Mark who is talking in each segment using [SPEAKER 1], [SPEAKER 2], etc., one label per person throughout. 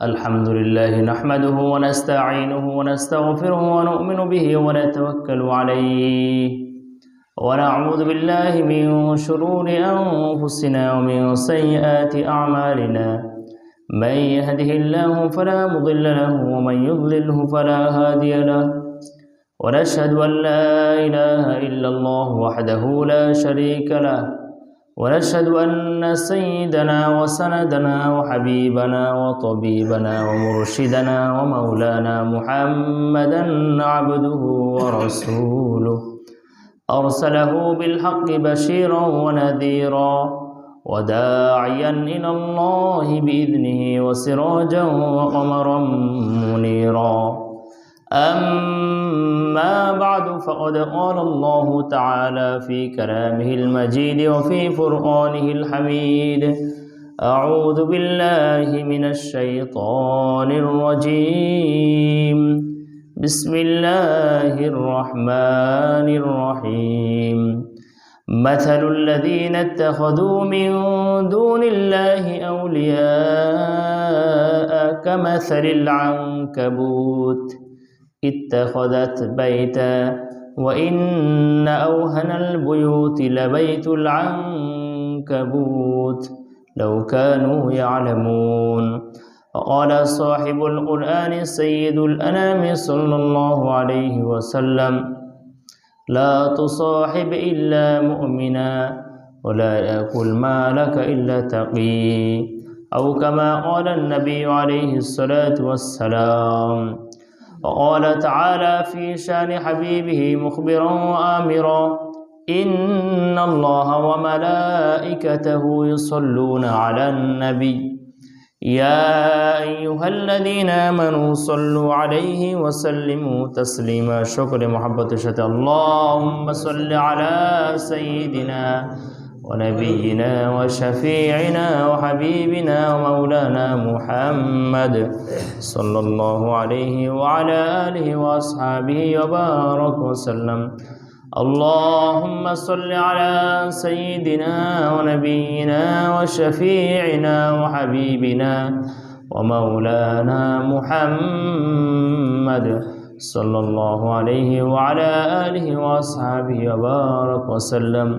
[SPEAKER 1] الحمد لله نحمده ونستعينه ونستغفره ونؤمن به ونتوكل عليه ونعوذ بالله من شرور أنفسنا ومن سيئات أعمالنا من يهده الله فلا مضل له ومن يضلله فلا هادي له ونشهد أن لا إله إلا الله وحده لا شريك له ونشهد أن سيدنا وسندنا وحبيبنا وطبيبنا ومرشدنا ومولانا محمدا عبده ورسوله أرسله بالحق بشيرا ونذيرا وداعيا إلى الله بإذنه وسراجا وقمرا منيرا أما بعد فقد قال الله تعالى في كلامه المجيد وفي فرقانه الحميد أعوذ بالله من الشيطان الرجيم بسم الله الرحمن الرحيم مثل الذين اتخذوا من دون الله أولياء كمثل العنكبوت اتخذت بيتا وإن أوهن البيوت لبيت العنكبوت لو كانوا يعلمون. وقال صاحب القرآن سيد الأنام صلى الله عليه وسلم لا تصاحب إلا مؤمنا ولا يأكل مالك إلا تقي أو كما قال النبي عليه الصلاة والسلام. وقال تعالى في شان حبيبه مخبرا وآمرا إن الله وملائكته يصلون على النبي يا أيها الذين آمنوا صلوا عليه وسلموا تسليما. شكر محبة شتى اللهم صل على سيدنا ونبينا وشفيعنا وحبيبنا ومولانا محمد صلى الله عليه وعلى آله وأصحابه وبارك وسلم. اللهم صل على سيدنا ونبينا وشفيعنا وحبيبنا ومولانا محمد صلى الله عليه وعلى آله وأصحابه وبارك وسلم.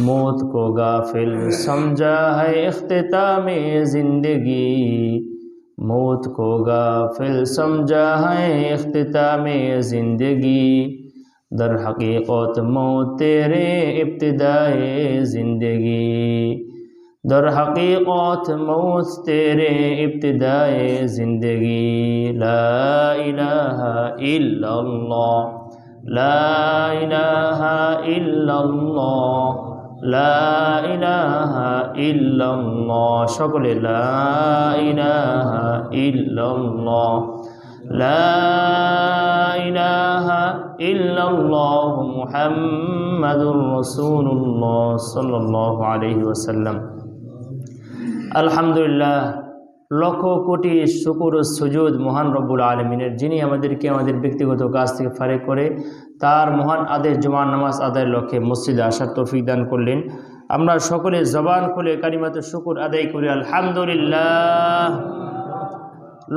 [SPEAKER 1] मौत को गाफिल समझा है इख्तिताम जिंदगी, मौत को गाफिल समझा है इख्तिताम जिंदगी, दर हकीकत मौत तेरे इब्तिदाए जिंदगी, दर हकीकत मौत तेरे इब्तिदाए जिंदगी. ला इलाहा इल्लल्लाह ला इलाहा इल्लल्लाह ला इलाहा इल्लल्लाह. সকলে লা ইলাহা ইল্লাল্লাহ লা ইলাহা ইল্লাল্লাহ মুহাম্মাদুর রাসূলুল্লাহ সাল্লাল্লাহু আলাইহি ওয়াসাল্লাম. আলহামদুলিল্লাহ, লক্ষ কোটি শুকর ও সুজুদ মহান রব্বুল আলমিনের, যিনি আমাদেরকে আমাদের ব্যক্তিগত কাজ থেকে ফারেক করে তার মহান আদেশ জুমার নামাজ আদায়ের লক্ষ্যে মসজিদে আসার তৌফিক দান করলেন। আমরা সকলে জবান খুলে কালিমাতুশ শুকর আদায় করি আলহামদুলিল্লাহ।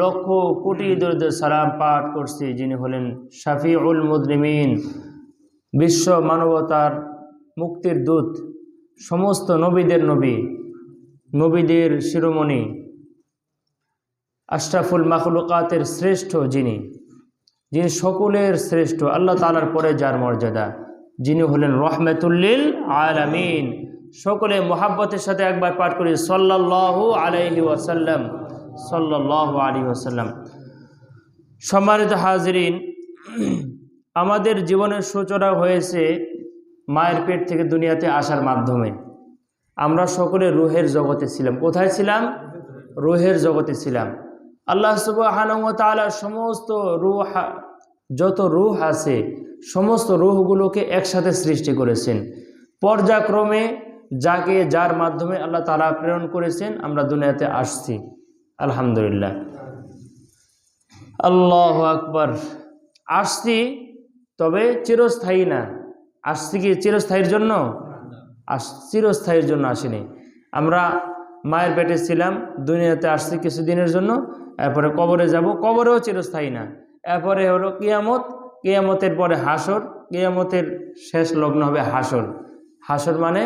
[SPEAKER 1] লক্ষ কোটি দরুদ সালাম পাঠ করছি যিনি হলেন শাফিউল মুজরিমিন, বিশ্ব মানবতার মুক্তির দূত, সমস্ত নবীদের নবী, নবীদের শিরোমণি, আশরাফুল মাখলুকাতের শ্রেষ্ঠ, যিনি সকলের শ্রেষ্ঠ, আল্লাহ তাআলার পরে যার মর্যাদা, যিনি হলেন রহমাতুল্লিল আলামিন। সকলে মোহাব্বতের সাথে একবার পাঠ করি সাল্লাল্লাহু আলাইহি ওয়াসাল্লাম সাল্লাল্লাহু আলাইহি ওয়াসাল্লাম। সম্মানিত হাজিরিন, আমাদের জীবনের সূচনা হয়েছে মায়ের পেট থেকে দুনিয়াতে আসার মাধ্যমে। আমরা সকলে রুহের জগতে ছিলাম। কোথায় ছিলাম? রুহের জগতে ছিলাম। আল্লাহ সুবহানাহু ওয়া তাআলা সমস্ত রূহ, যত রূহ আছে সমস্ত রূহগুলোকে একসাথে সৃষ্টি করেছেন। পর্যায়ক্রমে যাকে যার মাধ্যমে আল্লাহ তাআলা প্রেরণ করেছেন আমরা দুনিয়াতে আসছি। আলহামদুলিল্লাহ, আল্লাহু আকবার। আসছি তবে চিরস্থায়ী না। আসছি কি চিরস্থায়ীর জন্য? চিরস্থায়ীর জন্য আসেনি। আমরা মায়ের পেটে ছিলাম, দুনিয়াতে আসছি কিছুদিনের জন্য, এরপরে কবরে যাব, কবরেও চিরস্থায়ী না। এরপরে হলো কিয়ামত, কিয়ামতের পরে হাসর, কিয়ামতের শেষ লগ্ন হবে হাসর। হাসর মানে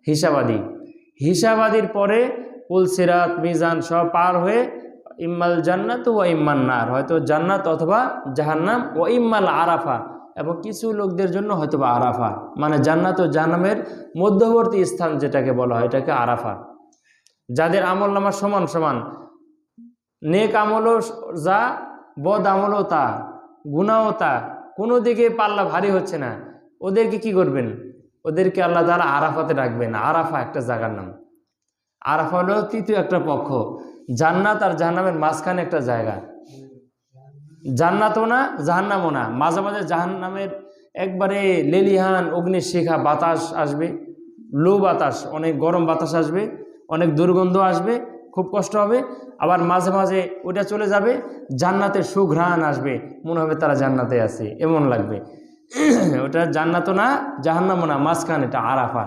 [SPEAKER 1] হিসাবাদি, হিসাবাদির পরে পুলসিরাত মিজান সব পার হয়ে ইম্মাল জান্নাত ও ইম্মান নার, হয়তো জান্নাত অথবা জাহান্নাম, ও ইম্মাল আরাফা, এবং কিছু লোকদের জন্য হয়তো বা আরাফা, মানে জান্নাত ও জাহান্নামের মধ্যবর্তী স্থান যেটাকে বলা হয় এটাকে আরাফা। যাদের আমল নামা সমান সমান, নেক আমলও যা, বদ আমলও তা, গুনাহও তা, কোনো দিকে পাল্লা ভারী হচ্ছে না, ওদেরকে কি করবেন? ওদেরকে আল্লাহ তাআলা আরাফাতে রাখবেন। আরাফা একটা জায়গার নাম। আরাফা হলো তৃতীয় একটা পক্ষ, জান্নাত আর জাহান্নামের মাঝখানে একটা জায়গা। জান্নাতও না জাহান্নামও না, মাঝে মাঝে জাহান্নামের একবারে লেলিহান অগ্নির শিখা বাতাস আসবে, লো বাতাস, অনেক গরম বাতাস আসবে, অনেক দুর্গন্ধ আসবে, খুব কষ্ট হবে। আবার মাঝে মাঝে ওটা চলে যাবে, জান্নাতের সুঘ্রাণ আসবে, মনে হবে তারা জান্নাতে আছে এমন লাগবে। ওটা জান্নাতও না জাহান্নামও না, মাঝখানে এটা আরাফা।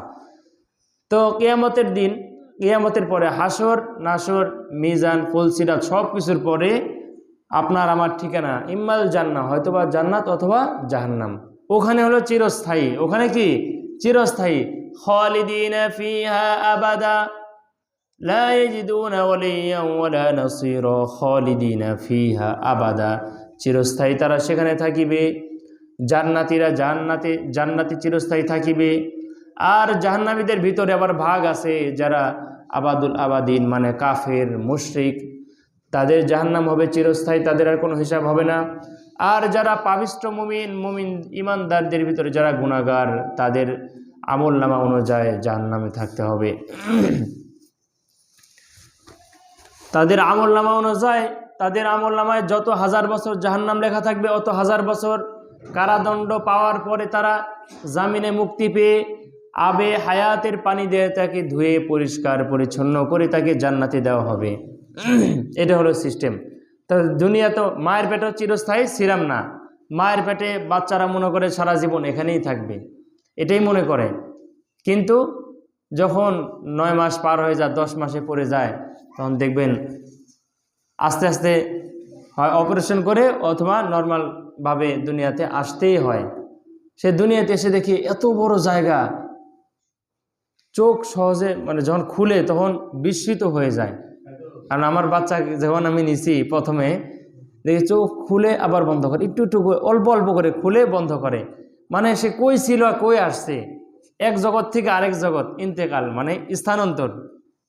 [SPEAKER 1] তো কিয়ামতের দিন, কিয়ামতের পরে হাসর নাসর মিজান ফুলসিরাত সব কিছুর পরে আপনার আমার ঠিকানা ইম্মাল জান্নাহ, হয়তোবা জান্নাত অথবা জাহান্নাম। ওখানে হলো চিরস্থায়ী। ওখানে কি চিরস্থায়ী? খালিদিনা ফিহা আবাদা লা ইয়াজিদুনা ওয়ালিয়্যান ওয়ালা নাসীরা, খালিদিনা ফিহা আবাদা, চিরস্থায়ী তারা সেখানে থাকিবে। জান্নাতীরা জান্নাতে চিরস্থায়ী থাকিবে। আর জাহান্নামীদের ভিতরে আবার ভাগ আছে, যারা আবাদুল আবাদিন মানে কাফের মুশরিক, তাদের জাহান্নাম হবে চিরস্থায়ী, তাদের আর কোনো হিসাব হবে না। আর যারা পাবিষ্ট মুমিন ইমানদারদের ভিতরে যারা গুনাহগার, তাদের আমল নামা অনুযায়ী জাহান্নামে থাকতে হবে। তাদের আমল নামা অনুযায়ী, তাদের আমল নামায় যত হাজার বছর জাহান্নাম লেখা থাকবে, অত হাজার বছর কারাদণ্ড পাওয়ার পরে তারা জামিনে মুক্তি পেয়ে আবে হায়াতের পানি দিয়ে তাকে ধুয়ে পরিষ্কার পরিচ্ছন্ন করে তাকে জান্নাতে দেওয়া হবে। এটা হলো সিস্টেম। তো দুনিয়া তো মায়ের পেটেও চিরস্থায়ী ছিলাম না। মায়ের পেটে বাচ্চারা মনে করে সারা জীবন এখানেই থাকবে, এটাই মনে করে। কিন্তু যখন 9 মাস পার হয়ে যায়, 10 মাসে পড়ে যায়, তখন দেখবেন আস্তে আস্তে হয় অপারেশন করে অথবা নর্মালভাবে দুনিয়াতে আসতেই হয়। সে দুনিয়াতে এসে দেখি এত বড় জায়গা, চোখ সহজে মানে যখন খুলে তখন বিস্মিত হয়ে যায়। কারণ আমার বাচ্চা যখন আমি নিছি প্রথমে দেখি চোখ খুলে আবার বন্ধ করে, একটু একটু অল্প অল্প করে খুলে বন্ধ করে, মানে সে কই ছিল কই আসছে, এক জগৎ থেকে আরেক জগৎ। ইন্তেকাল মানে স্থানান্তর।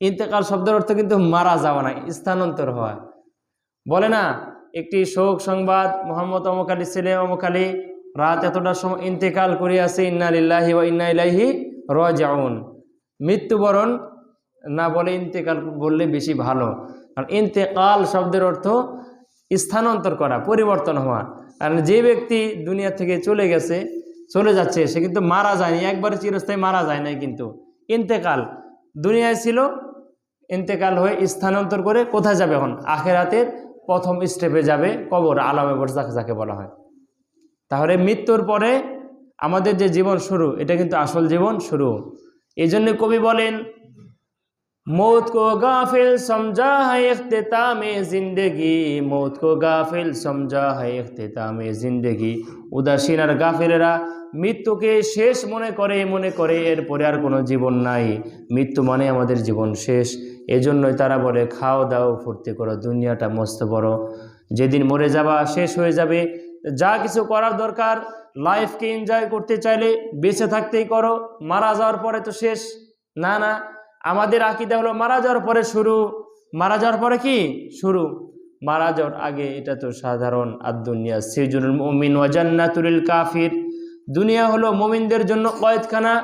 [SPEAKER 1] ইন্তেকাল শব্দের অর্থ কিন্তু মারা যাওয়া না, স্থানান্তর হওয়া। বলে না একটি শোক সংবাদ, মোহাম্মদ অমুক আলী ছেলে অমুক আলী রাত এতটার সময় ইন্তেকাল করিয়াছে, ইন্না লিল্লাহি ওয়া ইন্না ইলাইহি রাজিউন। মৃত্যুবরণ না বলে ইন্তেকাল বললে বেশি ভালো, কারণ ইন্তেকাল শব্দের অর্থ স্থানান্তর করা, পরিবর্তন হওয়া। কারণ যে ব্যক্তি দুনিয়া থেকে চলে গেছে, চলে যাচ্ছে, সে কিন্তু মারা যায়নি, একবারে চিরস্থায়ী মারা যায় নাই, কিন্তু ইন্তেকাল দুনিয়ায় ছিল, ইন্তেকাল হয়ে স্থানান্তর করে কোথায় যাবে? এখন আখিরাতের প্রথম স্টেপে যাবে, কবর, আলামে বরজাখ যাকে বলা হয়। তাহলে মৃত্যুর পরে আমাদের যে জীবন শুরু, এটা কিন্তু আসল জীবন শুরু। এই জন্য কবি বলেন, मौत को गाफिल समझा है इख्तिताम जिंदगी, मौत को गाफिल समझा है इख्तिताम जिंदगी। উদাসীন আর গাফিলেরা মৃত্যুকে শেষ মনে করে এরপরে আর কোনো জীবন নাই। মৃত্যু মানে আমাদের জীবন শেষ। এজন্যই তারা বলে খাও দাও ফুর্তি করো, দুনিয়াটা মস্ত বড়, যেদিন মরে যাবা শেষ হয়ে যাবে। যা কিছু করার দরকার, লাইফকে এনজয় করতে চাইলে বেঁচে থাকতেই করো, মারা যাওয়ার পরে তো শেষ না। না, আমাদের আকীদা হলো মারা যাওয়ার পরে শুরু। মারা যাওয়ার পরে কি শুরু? মারা যাওয়ার আগে এটা তো সাধারণ। আদ-দুনিয়া সিজনুল মুমিন ওয়া জান্নাতুল কাফির, দুনিয়া হলো মুমিনদের জন্য কয়েদখানা,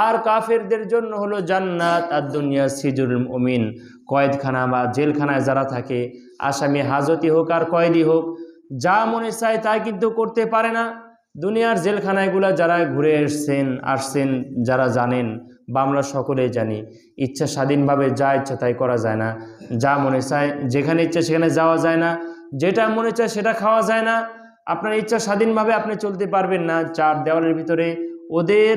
[SPEAKER 1] আর কাফেরদের জন্য হলো জান্নাত। আদ-দুনিয়া সিজনুল মুমিন, কয়েদখানা বা জেলখানায় যারা থাকে, আসামি হাজতি হোক আর কয়েদি হোক, যা মনে চায় তাই কিন্তু করতে পারে না। দুনিয়ার জেলখানাগুলো যারা ঘুরে আসছেন যারা জানেন, বা আমরা সকলেই জানি, ইচ্ছা স্বাধীনভাবে যা ইচ্ছা তাই করা যায় না। যা মনে চায় যেখানে ইচ্ছা সেখানে যাওয়া যায় না, যেটা মনে চায় সেটা খাওয়া যায় না। আপনার ইচ্ছা স্বাধীনভাবে আপনি চলতে পারবেন না। 4 দেওয়ালের ভিতরে ওদের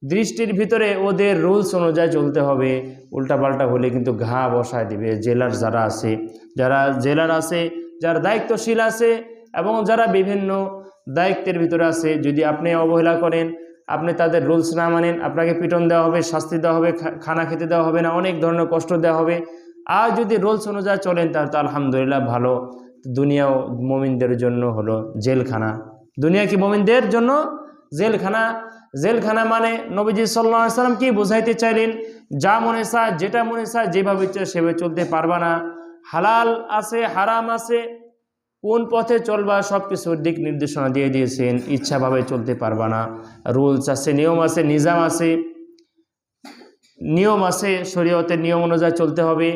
[SPEAKER 1] দৃষ্টির ভিতরে ওদের রুলস অনুযায়ী চলতে হবে। উল্টাপাল্টা হলে কিন্তু ঘা বসায় দিবে। জেলার যারা আছে, যারা জেলার আছে, যারা দায়িত্বশীল আছে এবং যারা বিভিন্ন দায়িত্বের ভিতরে আছে, যদি আপনি অবহেলা করেন, আপনি তাদের রুলস না মানেন, আপনাকে পিটন দেওয়া হবে, শাস্তি দেওয়া হবে, খানা খেতে দেওয়া হবে না, অনেক ধরনের কষ্ট দেওয়া হবে। আর যদি রুলস অনুযায়ী চলেন তাহলে তো আলহামদুলিল্লাহ ভালো। দুনিয়াও মুমিনদের জন্য হলো জেলখানা। দুনিয়া কি মুমিনদের জন্য জেলখানা? জেলখানা মানে নবীজি সাল্লাল্লাহু আলাইহি সাল্লাম কি বুঝাইতে চাইলেন? যা মনে চায়, যেটা মনে চায়, যেভাবে ইচ্ছে সেভাবে চলতে পারবা না। হালাল আছে, হারাম আছে, কোন পথে চলবা সব কিছুর দিক নির্দেশনা দিয়ে দিয়েছেন। ইচ্ছাভাবে চলতে পারবা না। রুলস আছে, নিয়ম আছে, নিজাম আছে, নিয়ম আছে, শরীয়তের নিয়ম অনুযায়ী চলতে হবে।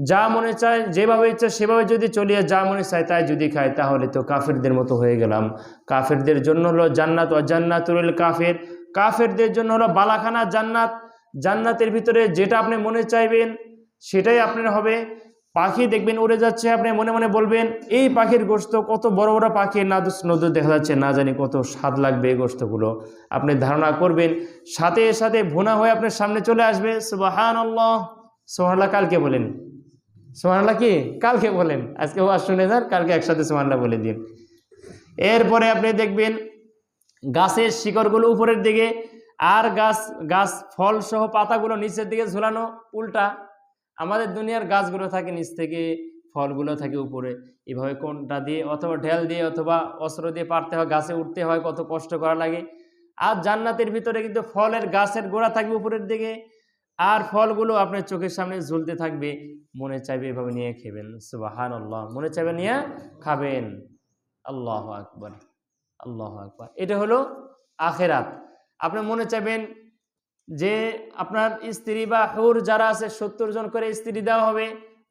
[SPEAKER 1] যা মনে চায়, যেভাবে ইচ্ছা সেভাবে যদি চলিয়ে যা মনে চায় তাই যদি খায় তাহলে তো কাফেরদের মতো হয়ে গেলাম। কাফেরদের জন্য হলো জান্নাত, ওয়া জান্নাতুল কাফের। কাফেরদের জন্য হলো বালাখানা জান্নাত। জান্নাতের ভিতরে যেটা আপনি মনে চাইবেন সেটাই আপনার হবে। পাখি দেখবেন উড়ে যাচ্ছে, আপনি মনে মনে বলবেন এই পাখির গোশত, কত বড় বড় পাখি, নাদুস নদু দেখা যাচ্ছে, না জানি কত স্বাদ লাগবে এই গোশতগুলো। আপনি ধারণা করবেন, সাথে সাথে ভুনা হয়ে আপনার সামনে চলে আসবে। সুবহানাল্লাহ। সুবহানাল্লাহ কালকে বলেন, সুবহানাল্লাহ কি কালকে বলেন, আজকে ওয়াজ শুনে যান, কালকে একসাথে সুবহানাল্লাহ বলে দিন। এরপরে আপনি দেখবেন গাছের শিকড়গুলো উপরের দিকে, আর গাছ ফল সহ পাতাগুলো নিচের দিকে ঝুলানো উল্টা। আমাদের দুনিয়ার গাছগুলো থাকে নিচ থেকে, ফলগুলো থাকে উপরে। এভাবে কোনটা দিয়ে অথবা ঢেল দিয়ে অথবা অস্ত্র দিয়ে পারতে হয়, গাছে উঠতে হয়, কত কষ্ট করা লাগে। আর জান্নাতের ভিতরে কিন্তু ফলের গাছের গোড়া থাকবে উপরের দিকে, আর ফলগুলো আপনার চোখের সামনে ঝুলতে থাকবে। মনে চাইবে এভাবে নিয়ে খাবেন। সুবহানাল্লাহ। মনে চাইবে নিয়ে খাবেন। আল্লাহু আকবার, আল্লাহু আকবার। এটা হলো আখেরাত। আপনি মনে চাইবেন যে আপনার স্ত্রী বা হুর যারা আছে 70 জন করে স্ত্রী দেওয়া হবে,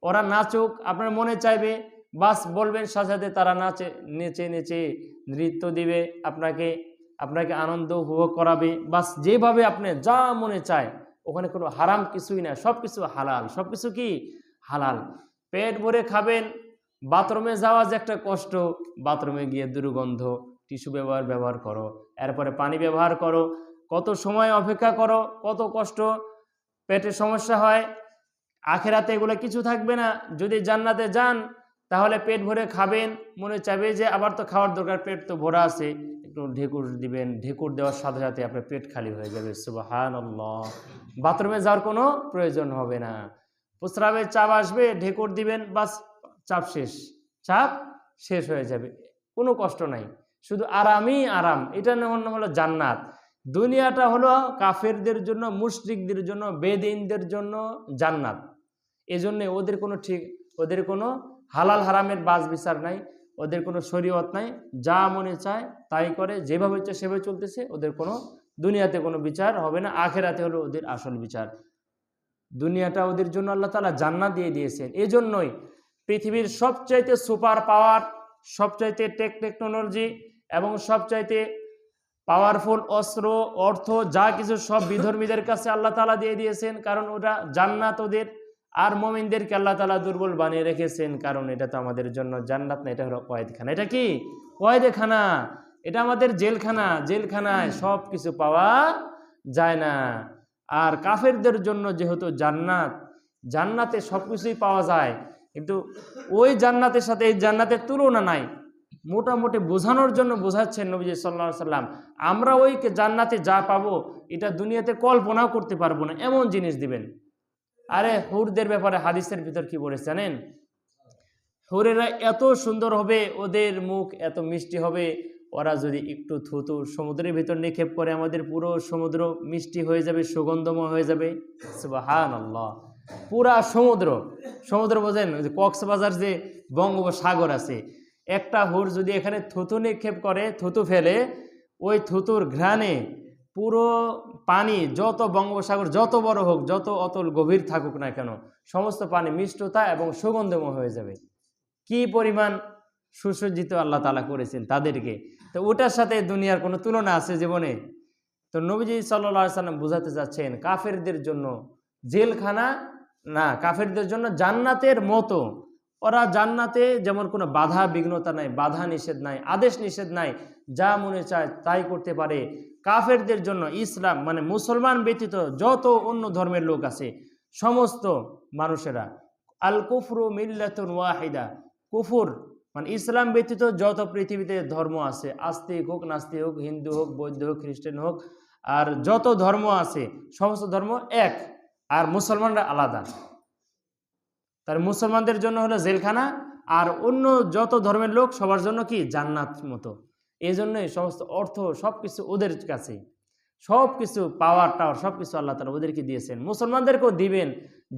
[SPEAKER 1] ওরা নাচুক, আপনার মনে চাইবে, বাস বলবেন, সাথে সাথে তারা নাচে, নেচে নেচে নৃত্য দিবে, আপনাকে আনন্দ উপভোগ করাবে। বাস যেভাবে আপনি যা মনে চায়, ওখানে কোনো হারাম কিছুই না, সব কিছু হালাল। সব কিছু কি হালাল। পেট ভরে খাবেন। বাথরুমে যাওয়া যে একটা কষ্ট, বাথরুমে গিয়ে দুর্গন্ধ, টিস্যু ব্যবহার করো, এরপরে পানি ব্যবহার করো, কত সময় অপেক্ষা করো, কত কষ্ট, পেটের সমস্যা হয়। আখেরাতে এগুলো কিছু থাকবে না। যদি জান্নাতে যান তাহলে পেট ভরে খাবেন, মনে চাইবে যে আবার তো খাওয়ার দরকার, পেট তো ভরা আছে, একটু ঢেকুর দিবেন, ঢেকুর দেওয়ার সাথে সাথে আপনার পেট খালি হয়ে যাবে। সুবহানাল্লাহ। বাথরুমে যাওয়ার কোনো প্রয়োজন হবে না। প্রস্রাবের চাপ আসবে, ঢেকুর দিবেন, বাস চাপ শেষ হয়ে যাবে, কোনো কষ্ট নাই, শুধু আরামই আরাম। এটা নাম হলো জান্নাত। দুনিয়াটা হলো কাফেরদের জন্য, মুশরিকদের জন্য, বেদিনদের জন্য জান্নাত। এজন্য ওদের কোনো হালাল হারামের বাজ বিচার নাই, ওদের কোনো শরীয়ত নাই, যা মনে চায় তাই করে, যেভাবে ইচ্ছে সেভাবে চলতেছে। ওদের কোনো দুনিয়াতে কোনো বিচার হবে না, আখেরাতে হলো ওদের আসল বিচার। দুনিয়াটা ওদের জন্য আল্লাহ তাআলা জান্নাত দিয়ে দিয়েছেন। এজন্যই পৃথিবীর সবচাইতে সুপার পাওয়ার, সবচাইতে টেকনোলজি এবং সবচাইতে পাওয়ারফুল অস্ত্র, অর্থ, যা কিছু সব বিধর্মীদের কাছে আল্লাহ তাআলা দিয়ে দিয়েছেন, কারণ ওটা জান্নাত ওদের। আর মুমিনদেরকে আল্লাহ তাআলা দুর্বল বানিয়ে রেখেছেন, কারণ এটা তো আমাদের জন্য জান্নাত না, এটা হলো কয়েদখানা। এটা কি কয়েদখানা? এটা আমাদের জেলখানা। জেলখানায় সব কিছু পাওয়া যায় না। আর কাফেরদের জন্য যেহেতু জান্নাত, জান্নাতে সব কিছুই পাওয়া যায়, কিন্তু ওই জান্নাতের সাথে এই জান্নাতের তুলনা নাই। মোটামুটি বোঝানোর জন্য বোঝাচ্ছেন নবীজি সাল্লাল্লাহু আলাইহি সাল্লাম, আমরা ওই জান্নাতে যা পাবো এটা দুনিয়াতে কল্পনাও করতে পারবো না, এমন জিনিস দিবেন। আরে হুরদের ব্যাপারে হাদিসের ভিতর কি বলেছে জানেন? হুরেরা এত সুন্দর হবে, ওদের মুখ এত মিষ্টি হবে, ওরা যদি একটু থুতু সমুদ্রের ভিতর নিক্ষেপ করে আমাদের পুরো সমুদ্র মিষ্টি হয়ে যাবে, সুগন্ধময় হয়ে যাবে। সুবহানাল্লাহ। পুরা সমুদ্র বোঝেন, কক্সবাজার যে বঙ্গোপসাগর আছে, একটা হুর যদি এখানে থুতু নিক্ষেপ করে, থুতু ফেলে, ওই থুতুর ঘ্রাণে পুরো পানি, যত বঙ্গোপসাগর যত বড় হোক, যত অতল গভীর থাকুক না কেন, সমস্ত পানি মিষ্টতা এবং সুগন্ধময় হয়ে যাবে। কি পরিমাণ সুসজ্জিত আল্লাহ তাআলা করেছেন তাদেরকে। তো ওটার সাথে দুনিয়ার কোনো তুলনা আছে জীবনে? তো নবীজি সাল্লাল্লাহু আলাইহি সাল্লাম বুঝাতে যাচ্ছেন কাফেরদের জন্য জেলখানা না, কাফেরদের জন্য জান্নাতের মতো। ওরা জান্নাতে যেমন কোনো বাধা বিঘ্নতা নাই, বাধা নিষেধ নাই, আদেশ নিষেধ নাই, যা মনে চায় তাই করতে পারে, কাফেরদের জন্য ইসলাম মানে মুসলমান ব্যতীত যত অন্য ধর্মের লোক আছে সমস্ত মানুষেরা, আল কুফরু মিল্লাতুন ওয়াহিদা, কুফুর মানে ইসলাম ব্যতীত যত পৃথিবীতে ধর্ম আছে, আস্তিক হোক, নাস্তিক হোক, হিন্দু হোক, বৌদ্ধ হোক, খ্রিস্টান হোক, আর যত ধর্ম আছে সমস্ত ধর্ম এক, আর মুসলমানরা আলাদা। তার মুসলমানদের জন্য হলো জেলখানা, আর অন্য যত ধর্মের লোক সবার জন্য কি জান্নাত মতো। এই জন্যই সমস্ত অর্থ সব কিছু ওদের কাছে, সব কিছু পাওয়ার টাওয়ার সব কিছু আল্লাহ তাআলা ওদেরকে দিয়েছেন, মুসলমানদেরকেও দিবেন।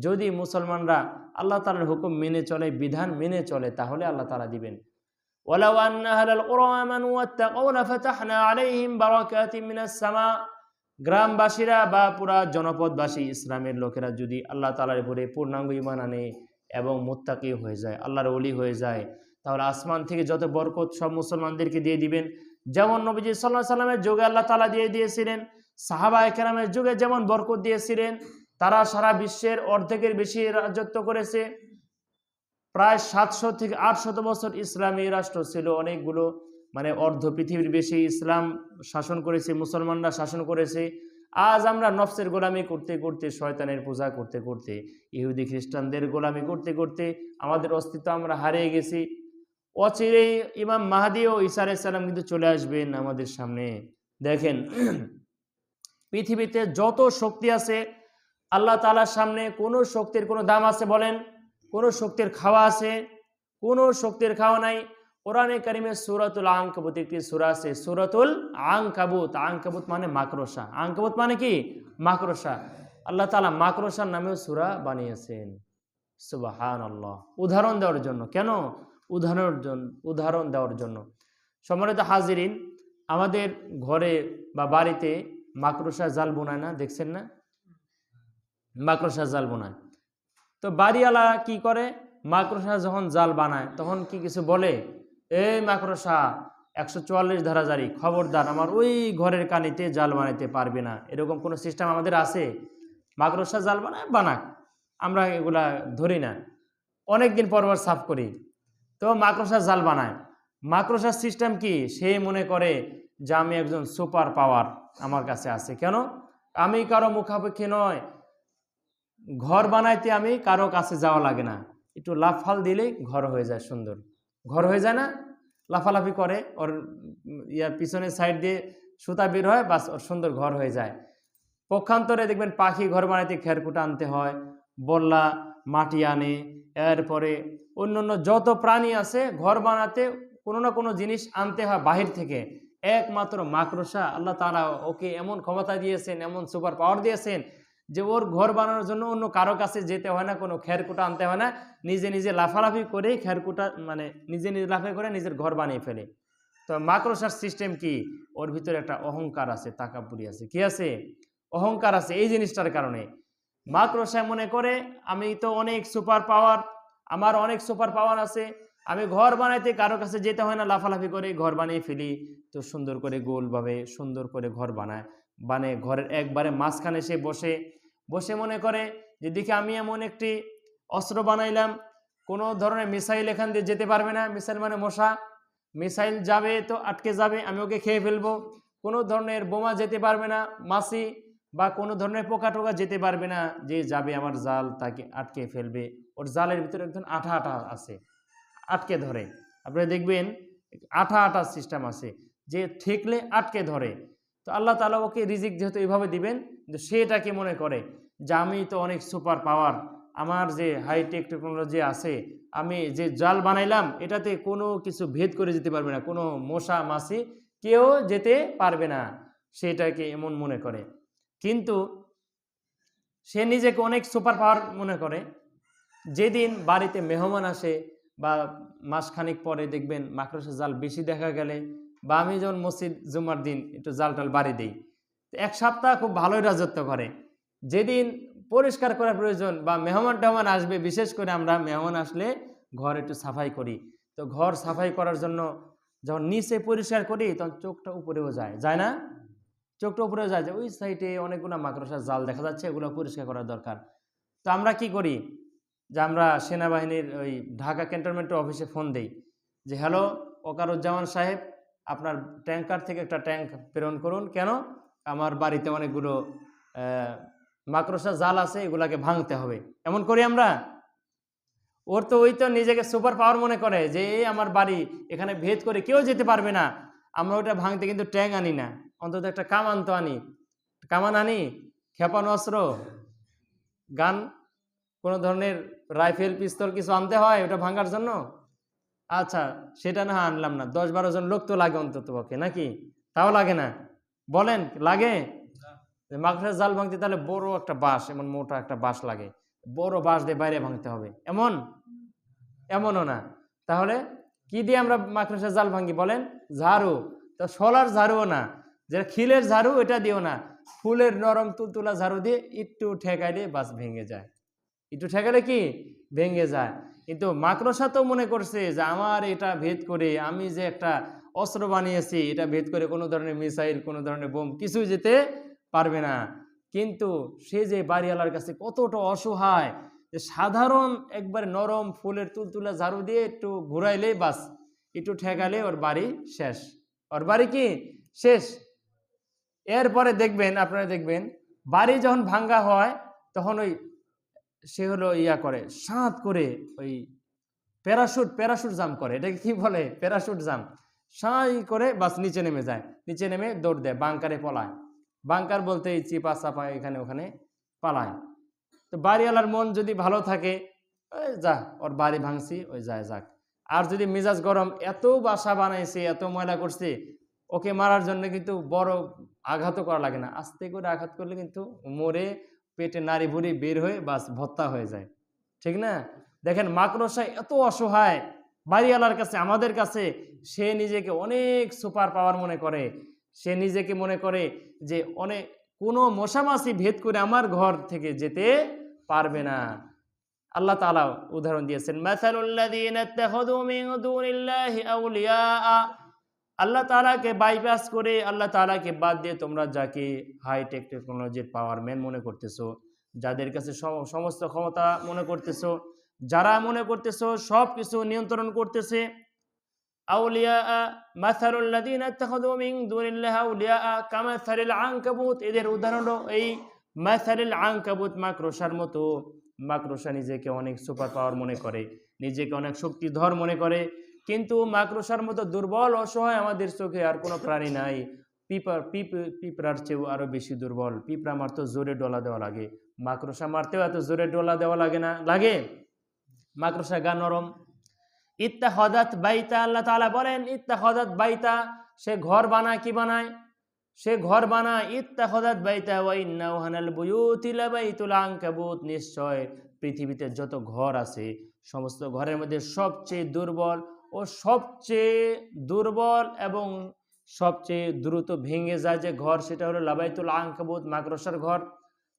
[SPEAKER 1] যদি মুসলমানরা আল্লাহ তাআলার হুকুম মেনে চলে, বিধান মেনে চলে, তাহলে আল্লাহ তাআলা দিবেন। ওয়ালাউ আন্না আহলাল কুরআ আমানু ওয়াত্তাকাউ লাফাতাহনা আলাইহিম বারাকাতিম মিনাস সামা, গ্রামবাসীরা বা পুরা জনপদবাসী ইসলামের লোকেরা যদি আল্লাহ তাআলার উপরে পূর্ণাঙ্গ ঈমান আনে এবং মুত্তাকি হয়ে যায়, আল্লাহর ওলি হয়ে যায়, তাহলে আসমান থেকে যত বরকত সব মুসলমানদেরকে দিয়ে দিবেন। যেমন নবীজি সাল্লাল্লাহু আলাইহি সাল্লামের যুগে আল্লাহ তাআলা দিয়ে দিয়েছিলেন, সাহাবায়ে কেরামের যুগে যেমন বরকত দিয়েছিলেন, তারা সারা বিশ্বের অর্ধেকের বেশি রাজত্ব করেছে। প্রায় 700 থেকে 800 বছর ইসলামী রাষ্ট্র ছিল, অনেকগুলো মানে অর্ধ পৃথিবীর বেশি ইসলাম শাসন করেছে, মুসলমানরা শাসন করেছে। আজ আমরা নফসের গোলামি করতে করতে, শয়তানের পূজা করতে করতে, ইহুদি খ্রিস্টানদের গোলামি করতে করতে আমাদের অস্তিত্ব আমরা হারিয়ে গেছি। অচিরেই ইমাম মাহদী ও ঈসা আলাইহিস সালাম কিন্তু চলে আসবেন আমাদের সামনে। দেখেন পৃথিবীতে যত শক্তি আছে আল্লাহ তাআলার সামনে কোনো শক্তির কোনো দাম আছে বলেন? কোনো শক্তির খাওয়া আছে? কোনো শক্তির খাওয়া নাই। কোরআনে কারিমে সূরাতুল আনকাবুত একটি সূরা আছে, সূরাতুল আনকাবুত। আনকাবুত মানে মাকড়সা, আনকাবুত মানে কি? মাকড়সা। আল্লাহ তাআলা মাকড়সার নামেও সূরা বানিয়েছেন। সুবহানাল্লাহ। উদাহরণ দেওয়ার জন্য। কেন? উদাহরণ দেওয়ার জন্য। সম্মানিত হাজিরিন, আমাদের ঘরে বা বাড়িতে মাকড়সা জাল বোনায় না, দেখছেন না? মাকড়সা জাল বোনায়। তো বাড়িওয়ালা কি করে? মাকড়সা যখন জাল বানায় তখন কি কিছু বলে? এই মাকড়সা 144 ধারা জারি, খবরদার আমার ওই ঘরের কানিতে জাল বানাইতে পারবে না। এরকম কোনো সিস্টেম আমাদের আছে? মাকড়সা জাল বানায় বানাক, আমরা এগুলা ধরি না, অনেকদিন পর সাফ করি। তো মাকড়সা জাল বানায়। মাকড়সার সিস্টেম কি? সে মনে করে যে আমি একজন সুপার পাওয়ার আমার কাছে আছে। কেন? আমি কারো মুখাপেক্ষী নয়, ঘর বানাইতে আমি কারো কাছে যাওয়া লাগে না, একটু লাফাল দিলেই ঘর হয়ে যায়, সুন্দর ঘর হয়ে যায় না? লাফালাফি করে, ওর ইয়ার পিছনের সাইড দিয়ে সুতা বের হয়, বাস ওর সুন্দর ঘর হয়ে যায়। পক্ষান্তরে দেখবেন পাখি ঘর বানাইতে খেরকুটা আনতে হয়, বল্লা মাটি আনে, এরপরে অন্যান্য যত প্রাণী আছে ঘর বানাতে কোনো না কোনো জিনিস আনতে হয় বাহির থেকে। একমাত্র মাকড়সা আল্লাহ তাআলা ওকে এমন ক্ষমতা দিয়েছেন, এমন সুপার পাওয়ার দিয়েছেন যে ওর ঘর বানানোর জন্য অন্য কারো কাছে যেতে হয় না, কোনো খেরকুটা আনতে হয় না, নিজে নিজে লাফালাফি করে খেরকুটা মানে নিজে নিজে লাফাই করে নিজের ঘর বানিয়ে ফেলে। তো মাকড়সার সিস্টেম কি? ওর ভিতরে একটা অহংকার আছে, তাকাব্বুরি আছে। কি আছে? অহংকার আছে। এই জিনিসটার কারণে মাকড়সা মনে করে আমি তো অনেক সুপার পাওয়ার, আমার অনেক সুপার পাওয়ার আছে, আমি ঘর বানাইতে কারো কাছে যেতে হয় না, লাফালাফি করে ঘর বানিয়ে ফেলি। তো সুন্দর করে গোলভাবে সুন্দর করে ঘর বানায়, ঘরের একবারে মাঝখানে সে বসে বসে মনে করে যে দেখি আমি এমন একটি অস্ত্র বানাইলাম, কোনো ধরনের মিসাইল এখান দিয়ে যেতে পারবে না। মিসাইল মানে মশা, মিসাইল যাবে তো আটকে যাবে, আমি ওকে খেয়ে ফেলবো। কোনো ধরনের বোমা যেতে পারবে না, মাছি বা কোনো ধরনের পোকা টোকা যেতে পারবে না, যে যাবে আমার জাল তাকে আটকে ফেলবে। ওর জালের ভিতরে একদম আঠা আঠা আছে, আটকে ধরে। আপনারা দেখবেন আঠা আঠা সিস্টেম আছে, যে ঠেকলে আটকে ধরে। তো আল্লাহ তাআলা ওকে রিজিক যেহেতু এইভাবে দিবেন, কিন্তু সেটাকে মনে করে যে আমি তো অনেক সুপার পাওয়ার, আমার যে হাইটেক টেকনোলজি আছে, আমি যে জাল বানাইলাম এটাতে কোনো কিছু ভেদ করে যেতে পারবে না, কোনো মশা মাছি কেউ যেতে পারবে না, সেটাকে এমন মনে করে। কিন্তু সে নিজেকে অনেক সুপার পাওয়ার মনে করে। যেদিন বাড়িতে মেহমান আসে বা মাসখানিক পরে দেখবেন মাকড়সা জাল বেশি দেখা গেলে, বা আমি যখন মসজিদ জুমার দিন একটু জাল টাল বাড়ি দিই, এক সপ্তাহ খুব ভালোই রাজত্ব করে। যেদিন পরিষ্কার করার প্রয়োজন বা মেহমান টেহমান আসবে, বিশেষ করে আমরা মেহমান আসলে ঘর একটু সাফাই করি, তো ঘর সাফাই করার জন্য যখন নিচে পরিষ্কার করি তখন চোখটা উপরেও যায়, যায় না? চোখটা উপরেও যায় যে ওই সাইডে অনেকগুলো মাকড়সার জাল দেখা যাচ্ছে, এগুলো পরিষ্কার করা দরকার। তো আমরা কি করি যে আমরা সেনাবাহিনীর ওই ঢাকা ক্যান্টনমেন্ট অফিসে ফোন দেই যে হ্যালো ওকারুজ্জামান সাহেব, আপনার ট্যাঙ্কার থেকে একটা ট্যাঙ্ক প্রেরণ করুন। কেন? আমার বাড়িতে অনেকগুলো মাকড়সা জাল আছে, এগুলাকে ভাঙতে হবে। এমন করি আমরা? ওর তো ওই তো নিজেকে সুপার পাওয়ার মনে করে যে এই আমার বাড়ি, এখানে ভেদ করে কেউ যেতে পারবে না। আমরা ওটা ভাঙতে কিন্তু ট্যাঙ্ক আনি না, অন্তত একটা কামান তো আনি। কামান আনি, ক্ষেপণ অস্ত্র, গান, কোনো ধরনের রাইফেল, পিস্তল কিছু আনতে হয় ওটা ভাঙার জন্য। আচ্ছা, সেটা না আনলাম না, 10-12 জন লোক তো লাগে অন্তত পক্ষে, নাকি? তাও লাগে না? বলেন লাগে? মাকড়সার জাল ভাঙতে তাহলে বড় একটা বাঁশ, এমন মোটা একটা বাঁশ লাগে, বড় বাঁশ দিয়ে বাইরে ভাঙতে হবে। এমনও না। তাহলে কি দিয়ে আমরা মাকড়সার জাল ভাঙি বলেন? ঝাড়ু। তো শলার ঝাড়ুও না, যেটা খিলের ঝাড়ু ওইটা দিও না, ফুলের নরম তুলতুলা ঝাড়ু দিয়ে একটু ঠেকাইলে বাস ভেঙে যায়। একটু ঠেকালে কি ভেঙে যায়। কিন্তু মাকড়সা তো মনে করছে যে আমার এটা ভেদ করে আমি যে একটা অস্ত্র বানিয়েছি, এটা ভেদ করে কোনো ধরনের মিসাইল, কোনো ধরনের বোম কিছুই যেতে পারবে না। কিন্তু সে যে বাড়িওয়ালার কাছে কতটা অসহায়, যে সাধারণ একবার নরম ফুলের তুলতুলা ঝাড়ু দিয়ে একটু ঘুরাইলেই বাস, একটু ঠেকালে ওর বাড়ি শেষ। ওর বাড়ি কি শেষ। এরপরে দেখবেন, আপনারা দেখবেন বাড়ি যখন ভাঙ্গা হয় তখন ওই সে হলো ইয়া করে, সাঁত করে ওই প্যারাশুট জাম করে, এটাকে কি বলে? প্যারাশুট জাম। সাঁই করে বাস নিচে নেমে যায়, নিচে নেমে দৌড় দেয়, বাংকারে পলায়। বাংকার বলতে এই চিপা চাপা এখানে ওখানে পালায়। তো বাড়িওয়ালার মন যদি ভালো থাকে, ওই যা ওর বাড়ি ভাঙছি, ওই যায় যাক। আর যদি মেজাজ গরম, এত বাসা বানাইছে, এত ময়লা করছে, ওকে মারার জন্য কিন্তু বড় আঘাতও করা লাগে না, আস্তে করে আঘাত করলে কিন্তু মরে পেটে নাড়ি ভুড়ি বের হয়ে বাস ভত্তা হয়ে যায়, ঠিক না? দেখেন মাকড়সা এত অসহায় বাড়িওয়ালার কাছে, আমাদের কাছে। সে নিজেকে অনেক সুপার পাওয়ার মনে করে, সে নিজেকে মনে করে যে অনেক, কোনো মশামাছি ভেদ করে আমার ঘর থেকে যেতে পারবে না। আল্লাহ তাআলা উদাহরণ দিয়েছেন, মাসালুল্লাযীনা ইত্তাখাযু মিন দুনিল্লাহি আউলিয়া। আল্লাহ তাআলাকে বাইপাস করে, আল্লাহ তাআলাকে বাদ দিয়ে তোমরা যাকে হাইটেক টেকনোলজির পাওয়ার ম্যান মনে করতেছো, যাদের কাছে সমস্ত ক্ষমতা মনে করতেছো, যারা মনে করতেছো সব কিছু নিয়ন্ত্রণ করতেছে, আউলিয়া, মাসালুল্লাযীনা ইত্তাখাযু মিন দুনিল্লাহি আউলিয়া কামাসালিল আনকাবুত। এদের উদাহরণ হলো এই মাসালিল আনকাবুত, মাকড়সার মতো। মাকড়সা নিজেকে অনেক সুপার পাওয়ার মনে করে, নিজেকে অনেক শক্তিধর মনে করে, কিন্তু মাকড়সার মতো দুর্বল অসহায় আমাদের চোখে আর কোনো প্রাণী নাই। পিঁপড়ার চেয়েও আরো বেশি দুর্বল। পিঁপড়া মারতে জোরে ডলা দেওয়া লাগে, মাকড়সা মারতেও এত জোরে ডলা দেওয়া লাগে না? লাগে। মাকড়সা গা নরম। ইত্তাখাযাত বাইতা, আল্লাহ তাআলা বলেন ইত্তাখাযাত বাইতা, সে ঘর বানায়। কি বানায়? সে ঘর বানায়। ইত্তাখাযাত বাইতা ওয়া ইন্না আওহানাল বুয়ুতি লাবাইতুল আনকাবুত। নিশ্চয় পৃথিবীতে যত ঘর আছে, সমস্ত ঘরের মধ্যে সবচেয়ে দুর্বল এবং সবচেয়ে দ্রুত ভেঙে যায় যে ঘর, সেটা হলো লাবাইতুল আনকাবুত, মাকড়সার ঘর।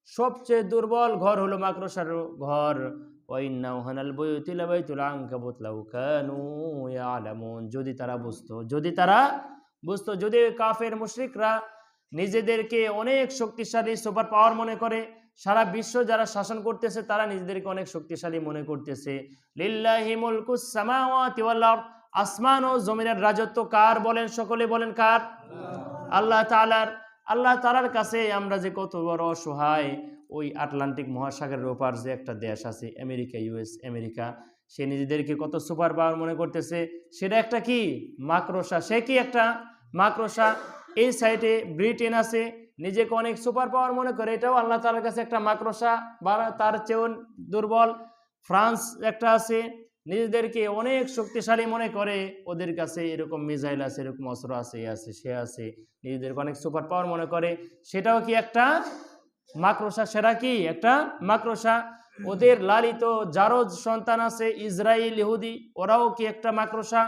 [SPEAKER 1] সবচেয়ে দুর্বল ঘর হলো মাকড়সার ঘর। ওয়া ইন্না আওহানাল বুয়ুতি লাবাইতুল আনকাবুত লাউ কানু ইয়ালামুন। যদি তারা বুঝতো, যদি কাফের মুশরিকরা নিজেদেরকে অনেক শক্তিশালী সুপার পাওয়ার মনে করে, সারা বিশ্ব যারা শাসন করতেছে তারা নিজেদেরকে অনেক শক্তিশালী মনে করতেছে। লিল্লাহি মুলকুস সামাওয়াতি ওয়াল আরদ, আসমান ও জমিনের রাজত্ব কার? বলেন, সকলে বলেন কার? আল্লাহ তাআলার। আল্লাহ তাআলার কাছে আমরা যে কত বড় অসহায়। ওই আটলান্টিক মহাসাগরের ওপার যে একটা দেশ আছে আমেরিকা, আমেরিকা, সে নিজেদেরকে কত সুপার পাওয়ার মনে করতেছে, সেটা একটা কি? মাকড়সা। সে কি? একটা মাকড়সা। এই সাইডে ব্রিটেন আছে, নিজেকে অনেক সুপার পাওয়ার মনে করে, এটাও আল্লাহ তাআলার কাছে একটা মাকড়সা, বা তার চেয়েও দুর্বল। ফ্রান্স একটা আছে, নিজেদেরকে অনেক শক্তিশালী মনে করে, ওদের কাছে এরকম মিসাইল আছে, এরকম অস্ত্র আছে, সে আছে, নিজেদেরকে অনেক সুপার পাওয়ার মনে করে, সেটাও কি একটা মাকড়সা। সেটা কি? একটা মাকড়সা। ওদের লালিত জারজ সন্তান আছে ইসরায়েল, ইহুদি, ওরাও কি একটা মাকড়সা।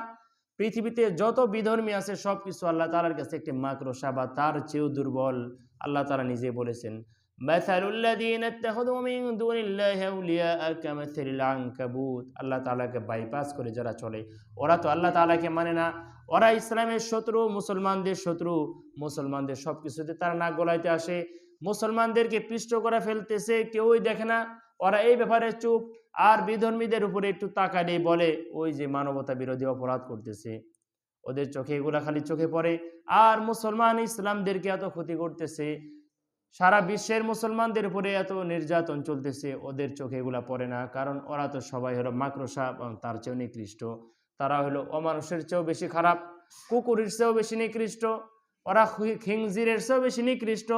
[SPEAKER 1] পৃথিবীতে যত বিধর্মী আছে সবকিছু আল্লাহ তাআলার কাছে একটি মাকড়সা বা তার চেয়েও দুর্বল। আল্লাহ তাআলা নিজে বলেছেন, মাসালুল্লাযীনা ইত্তাখাযু মিন দুনিল্লাহি আউলিয়া কামাসালিল আনকাবুত। আল্লাহ তাআলাকে বাইপাস করে যারা চলে, ওরা তো আল্লাহ তাআলাকে মানে না, ওরা ইসলামের শত্রু, মুসলমানদের শত্রু। মুসলমানদের সব কিছুতে তারা নাক গলাইতে আসে, মুসলমানদেরকে পিষ্ট করে ফেলতেছে, কেউই দেখে না, ওরা এই ব্যাপারে চুপ। আর বিধর্মীদের উপরে একটু তাকালেই বলে ওই যে মানবতা বিরোধী অপরাধ করতেছে, ওদের চোখে এগুলা খালি চোখে পড়ে। আর মুসলমান ইসলামদেরকে এত ক্ষতি করতেছে, সারা বিশ্বের মুসলমানদের উপরে এত নির্যাতন চলতেছে, ওদের চোখে এগুলা পড়ে না। কারণ ওরা তো সবাই হলো মাকড়সা এবং তার চেয়েও নিকৃষ্ট। তারা হলো অমানুষের চেয়েও বেশি খারাপ, কুকুরের চেয়েও বেশি নিকৃষ্ট, ওরা খিংজিরের চেয়েও বেশি নিকৃষ্ট।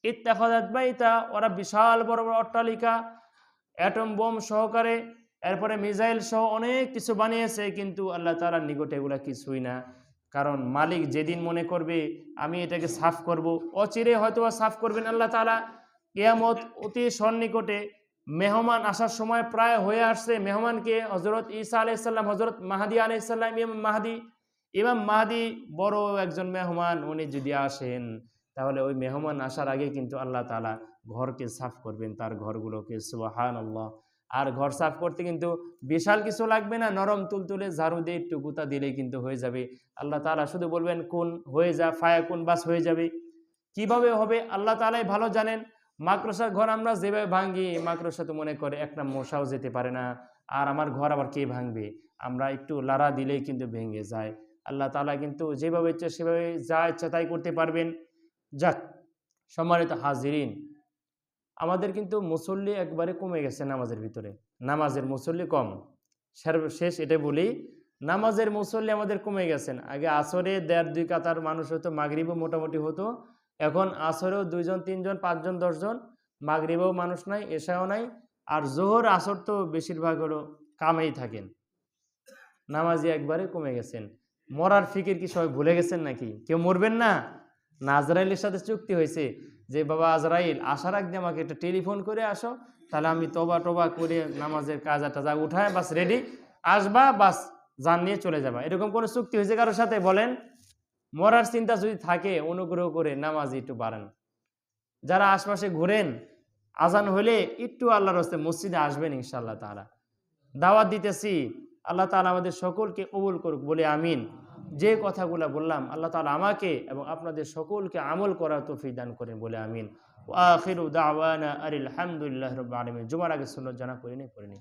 [SPEAKER 1] ইত্তাখাযাত বাইতা, ওরা বিশাল বড় বড় অট্টালিকা, অ্যাটম বোম সহকারে, এরপরে মিসাইল সহ অনেক কিছু বানিয়েছে, কিন্তু আল্লাহ তাআলার নিকটে এগুলা কিছুই না। কারণ মালিক যেদিন মনে করবে আমি এটাকে সাফ করব, অচিরে হয়তো সাফ করবেন আল্লাহ তাআলা। কিয়ামত অতি সন্নিকটে, মেহমান আসার সময় প্রায় হয়ে আসছে। মেহমানকে হযরত ঈসা আলাইহিস সালাম, হযরত মাহদী আলাইহিস সালাম, ইমাম মাহদী বড় একজন মেহমান, উনি যদি আসেন তাহলে ওই মেহমান আসার আগে কিন্তু আল্লাহ তাআলা ঘরকে সাফ করবেন, তার ঘরগুলোকে। সুবহানাল্লাহ। আর ঘর সাফ করতে কিন্তু বিশাল কিছু লাগবে না, নরম তুলতুলে ঝাড়ু দিয়ে একটু গুতা দিলেই কিন্তু হয়ে যাবে। আল্লাহ তাআলা শুধু বলবেন কুন, হয়ে যা, ফায়াকুন, বাস হয়ে যাবে। কিভাবে হবে আল্লাহ তাআলাই ভালো জানেন। মাকড়সার ঘর আমরা যেভাবে ভাঙি, মাকড়সা তো মনে করে একটা মশাও যেতে পারে না, আর আমার ঘর আবার কে ভাঙবে, আমরা একটু লাড়া দিলেই কিন্তু ভেঙে যায়। আল্লাহ তাআলা কিন্তু যেভাবে ইচ্ছা সেভাবে যা ইচ্ছা তাই করতে পারবেন। যাক, সম্মানিত হাজিরিন, আমাদের কিন্তু মুসল্লি একবারে কমে গেছে নামাজের ভিতরে, নামাজের মুসল্লি কম। শেষ এটা বলি, নামাজের মুসল্লি আমাদের কমে গেছেন। আগে আসরে 1.5-2 কাতার মানুষ হতো, মাগরিবও মোটামুটি হতো। এখন আসরেও 2 জন 3 জন 5 জন 10 জন, মাগরিবেও মানুষ নাই, এশাও নাই। আর জোহর আসর তো বেশিরভাগ হলো কামেই থাকেন, নামাজি একবারে কমে গেছেন। মরার ফিকির কি সবাই ভুলে গেছেন নাকি? কেউ মরবেন না? না, আজরাইলের সাথে চুক্তি হয়েছে যে বাবা আজরাইল আসার আগে আমাকে একটা টেলিফোন করে আসো, তাহলে আমি তবা টবা করে নামাজের কাজা টাজা উঠায় বাস রেডি, আসবা বাস জান নিয়ে চলে যাবা। এরকম কোনো চুক্তি হয়েছে কারোর সাথে? বলেন। মরার চিন্তা যদি থাকে অনুগ্রহ করে নামাজ একটু বাড়ান। যারা আশপাশে ঘুরেন, আজান হলে একটু আল্লাহর রাস্তে মসজিদে আসবেন ইনশাআল্লাহ তাআলা। দাওয়াত দিতেছি, আল্লাহ তাআলা আমাদের সকলকে কবুল করুক বলে আমিন। যে কথাগুলো বললাম আল্লাহ তাআলা আমাকে এবং আপনাদের সকলকে আমল করার তৌফিক দান করেন বলে আমিন। ওয়া আখিরু দাওয়ানা আলহামদুলিল্লাহি রাব্বিল আলামিন। জুমার আগে সুন্নাত জানা করিনি।